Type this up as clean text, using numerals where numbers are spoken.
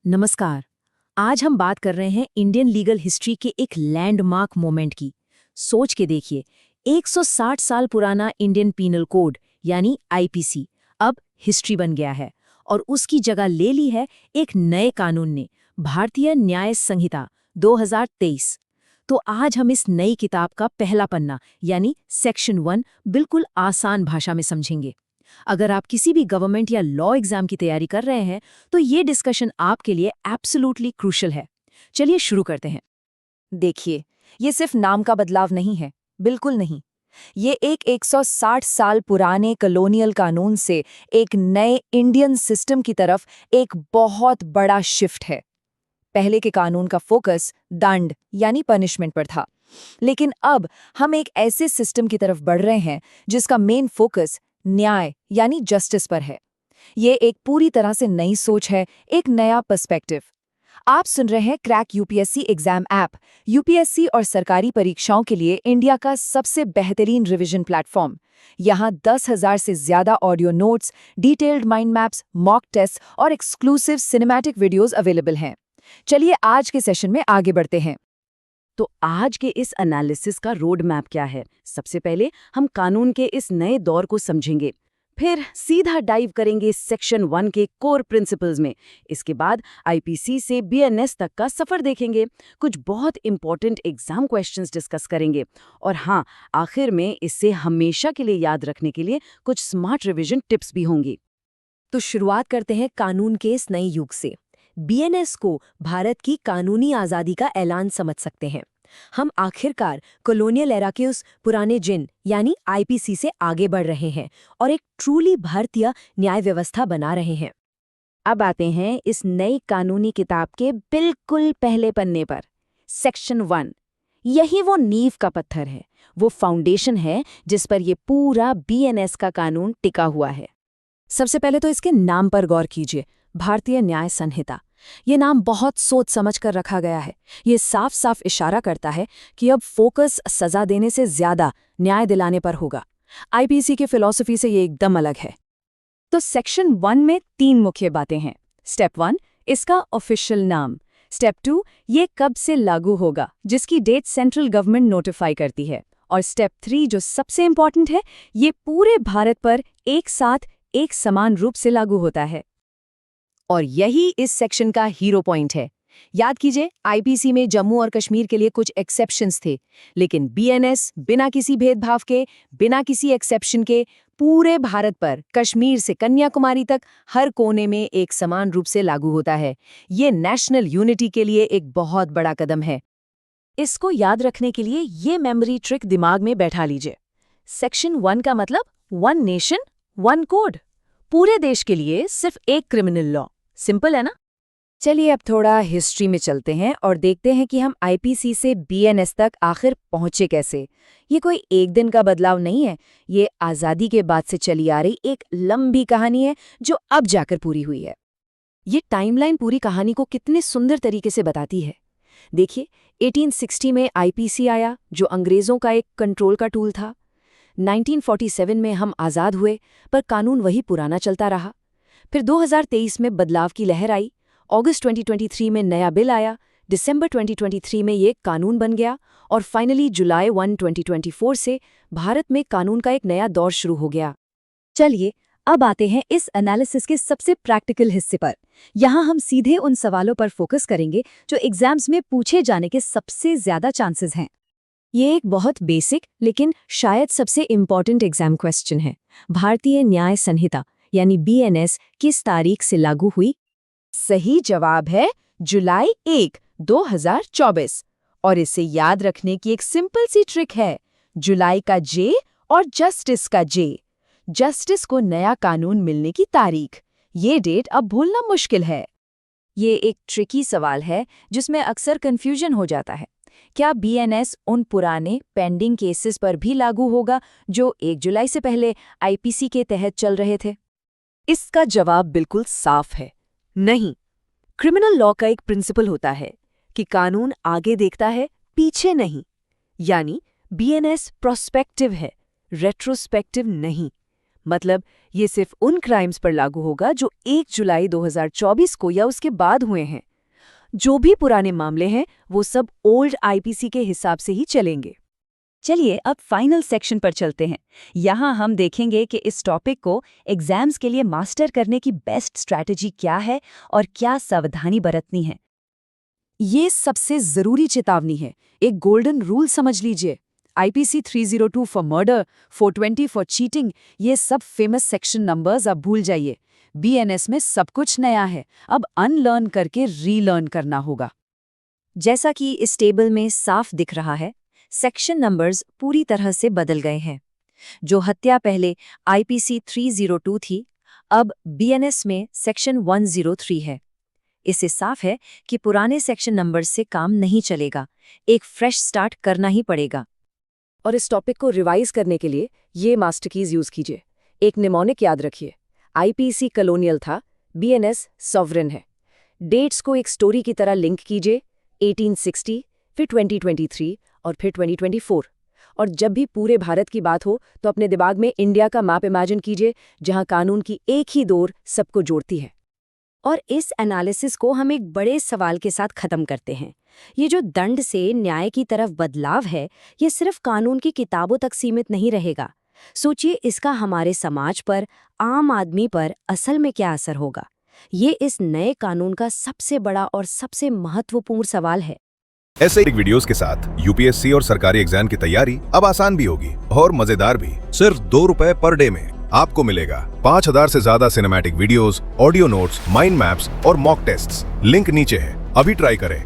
नमस्कार। आज हम बात कर रहे हैं इंडियन लीगल हिस्ट्री के एक लैंडमार्क मोमेंट की। सोच के देखिए, 160 साल पुराना इंडियन पीनल कोड यानी आईपीसी अब हिस्ट्री बन गया है और उसकी जगह ले ली है एक नए कानून ने, भारतीय न्याय संहिता 2023। तो आज हम इस नई किताब का पहला पन्ना यानी सेक्शन 1 बिल्कुल आसान भाषा में समझेंगे। अगर आप किसी भी गवर्नमेंट या लॉ एग्जाम की तैयारी कर रहे हैं तो ये डिस्कशन आपके लिए एब्सोल्युटली क्रूशियल है। चलिए शुरू करते हैं। देखिए, ये सिर्फ नाम का बदलाव नहीं है, बिल्कुल नहीं। ये एक 160 साल पुराने कॉलोनियल कानून से एक नए इंडियन सिस्टम की तरफ एक बहुत बड़ा शिफ्ट है। पहले के कानून का फोकस दंड यानी पनिशमेंट पर था, लेकिन अब हम एक ऐसे सिस्टम की तरफ बढ़ रहे हैं जिसका मेन फोकस न्याय यानी जस्टिस पर है। ये एक पूरी तरह से नई सोच है, एक नया पर्सपेक्टिव। आप सुन रहे हैं crack UPSC exam app, UPSC और सरकारी परीक्षाओं के लिए इंडिया का सबसे बेहतरीन रिवीजन प्लेटफॉर्म। यहाँ 10,000 से ज्यादा audio notes, detailed mind maps, mock test और एक्सक्लूसिव सिनेमैटिक वीडियोस अवेलेबल हैं। चलिए आज के सेशन में आगे बढ़ते हैं। तो आज के इस एनालिसिस का रोड मैप क्या है? सबसे पहले हम कानून के इस नए दौर को समझेंगे, फिर सीधा डाइव करेंगे सेक्शन 1 के कोर प्रिंसिपल्स में। इसके बाद आईपीसी से बीएनएस तक का सफर देखेंगे, कुछ बहुत इंपॉर्टेंट एग्जाम क्वेश्चंस डिस्कस करेंगे और हाँ, आखिर में इससे हमेशा के लिए याद रखने के लिए कुछ स्मार्ट रिवीजन टिप्स भी होंगी। तो शुरुआत करते हैं कानून के इस नए युग से। बीएनएस को भारत की कानूनी आज़ादी का ऐलान समझ सकते हैं। हम आखिरकार कॉलोनियल एरा के उस पुराने जिन यानी आईपीसी से आगे बढ़ रहे हैं और एक ट्रूली भारतीय न्याय व्यवस्था बना रहे हैं। अब आते हैं इस नई कानूनी किताब के बिल्कुल पहले पन्ने पर, सेक्शन 1। यही वो नींव का पत्थर है, वो फाउंडेशन है जिस पर ये पूरा बीएनएस का कानून टिका हुआ है। सबसे पहले तो इसके नाम पर गौर कीजिए, भारतीय न्याय संहिता। ये नाम बहुत सोच समझ कर रखा गया है। ये साफ साफ इशारा करता है कि अब फोकस सजा देने से ज्यादा न्याय दिलाने पर होगा। आईपीसी की फिलॉसफी से ये एकदम अलग है। तो सेक्शन 1 में 3 मुख्य बातें हैं। स्टेप 1, इसका ऑफिशियल नाम। स्टेप 2, ये कब से लागू होगा, जिसकी डेट सेंट्रल गवर्नमेंट नोटिफाई करती है। और स्टेप 3 जो सबसे इंपॉर्टेंट है, ये पूरे भारत पर एक साथ एक समान रूप से लागू होता है। और यही इस सेक्शन का हीरो पॉइंट है। याद कीजिए, आईपीसी में जम्मू और कश्मीर के लिए कुछ एक्सेप्शंस थे, लेकिन बीएनएस बिना किसी भेदभाव के, बिना किसी एक्सेप्शन के पूरे भारत पर, कश्मीर से कन्याकुमारी तक हर कोने में एक समान रूप से लागू होता है। ये नेशनल यूनिटी के लिए एक बहुत बड़ा कदम है। इसको याद रखने के लिए ये मेमोरी ट्रिक दिमाग में बैठा लीजिए। सेक्शन 1 का मतलब 1 नेशन 1 कोड, पूरे देश के लिए सिर्फ एक क्रिमिनल लॉ। सिंपल है ना? चलिए अब थोड़ा हिस्ट्री में चलते हैं और देखते हैं कि हम आईपीसी से बीएनएस तक आखिर पहुंचे कैसे। ये कोई एक दिन का बदलाव नहीं है, ये आज़ादी के बाद से चली आ रही एक लंबी कहानी है जो अब जाकर पूरी हुई है। ये टाइमलाइन पूरी कहानी को कितने सुंदर तरीके से बताती है। देखिए, 1860 में आईपीसी आया, जो अंग्रेज़ों का एक कंट्रोल का टूल था। 1947 में हम आज़ाद हुए, पर कानून वही पुराना चलता रहा। फिर 2023 में बदलाव की लहर आई, अगस्त 2023 में नया बिल आया, दिसंबर 2023 में ये कानून बन गया और फाइनली जुलाई 1, 2024 से भारत में कानून का एक नया दौर शुरू हो गया। चलिए अब आते हैं इस एनालिसिस के सबसे प्रैक्टिकल हिस्से पर। यहाँ हम सीधे उन सवालों पर फोकस करेंगे जो एग्जाम्स में पूछे जाने के सबसे ज्यादा चांसेस हैं। ये एक बहुत बेसिक लेकिन शायद सबसे इम्पॉर्टेंट एग्जाम क्वेश्चन है। भारतीय न्याय संहिता यानी बीएनएस किस तारीख से लागू हुई? सही जवाब है जुलाई 1, 2024। और इसे याद रखने की एक सिंपल सी ट्रिक है, जुलाई का जे और जस्टिस का जे। जस्टिस को नया कानून मिलने की तारीख, ये डेट अब भूलना मुश्किल है। ये एक ट्रिकी सवाल है जिसमें अक्सर कंफ्यूजन हो जाता है। क्या बीएनएस उन पुराने पेंडिंग केसेस पर भी लागू होगा जो 1 जुलाई से पहले आईपीसी के तहत चल रहे थे? इसका जवाब बिल्कुल साफ है, नहीं। क्रिमिनल लॉ का एक प्रिंसिपल होता है कि कानून आगे देखता है, पीछे नहीं। यानी बीएनएस प्रोस्पेक्टिव है, रेट्रोस्पेक्टिव नहीं। मतलब ये सिर्फ उन क्राइम्स पर लागू होगा जो 1 जुलाई 2024 को या उसके बाद हुए हैं। जो भी पुराने मामले हैं वो सब ओल्ड आईपीसी के हिसाब से ही चलेंगे। चलिए अब फाइनल सेक्शन पर चलते हैं। यहाँ हम देखेंगे कि इस टॉपिक को एग्जाम्स के लिए मास्टर करने की बेस्ट स्ट्रैटेजी क्या है और क्या सावधानी बरतनी है। ये सबसे जरूरी चेतावनी है, एक गोल्डन रूल समझ लीजिए। IPC 302 for murder, 420 for cheating, ये सब फेमस सेक्शन नंबर्स अब भूल जाइए। बीएनएस में सब कुछ नया है, अब अनलर्न करके रीलर्न करना होगा। जैसा कि इस टेबल में साफ दिख रहा है, सेक्शन नंबर्स पूरी तरह से बदल गए हैं। जो हत्या पहले आईपीसी 302 थी, अब बीएनएस में सेक्शन 103 है। इससे साफ है कि पुराने सेक्शन नंबर्स से काम नहीं चलेगा, एक फ्रेश स्टार्ट करना ही पड़ेगा। और इस टॉपिक को रिवाइज करने के लिए ये मास्टर कीज यूज कीजिए। एक निमोनिक याद रखिए, आईपीसी कॉलोनियल था, बीएनएस सॉवरेन है। डेट्स को एक स्टोरी की तरह लिंक कीजिए, 1860, फिर 2023 और फिर 2024। और जब भी पूरे भारत की बात हो तो अपने दिमाग में इंडिया का मैप इमेजिन कीजिए, जहां कानून की एक ही डोर सबको जोड़ती है। और इस एनालिसिस को हम एक बड़े सवाल के साथ खत्म करते हैं। ये जो दंड से न्याय की तरफ बदलाव है, ये सिर्फ कानून की किताबों तक सीमित नहीं रहेगा। सोचिए इसका हमारे समाज पर, आम आदमी पर असल में क्या असर होगा। ये इस नए कानून का सबसे बड़ा और सबसे महत्वपूर्ण सवाल है। ऐसे वीडियोस के साथ यूपीएससी और सरकारी एग्जाम की तैयारी अब आसान भी होगी और मजेदार भी। सिर्फ ₹2 पर डे में आपको मिलेगा 5000 से ज्यादा cinematic videos, audio notes, mind maps और मॉक टेस्ट्स। लिंक नीचे है, अभी ट्राई करें।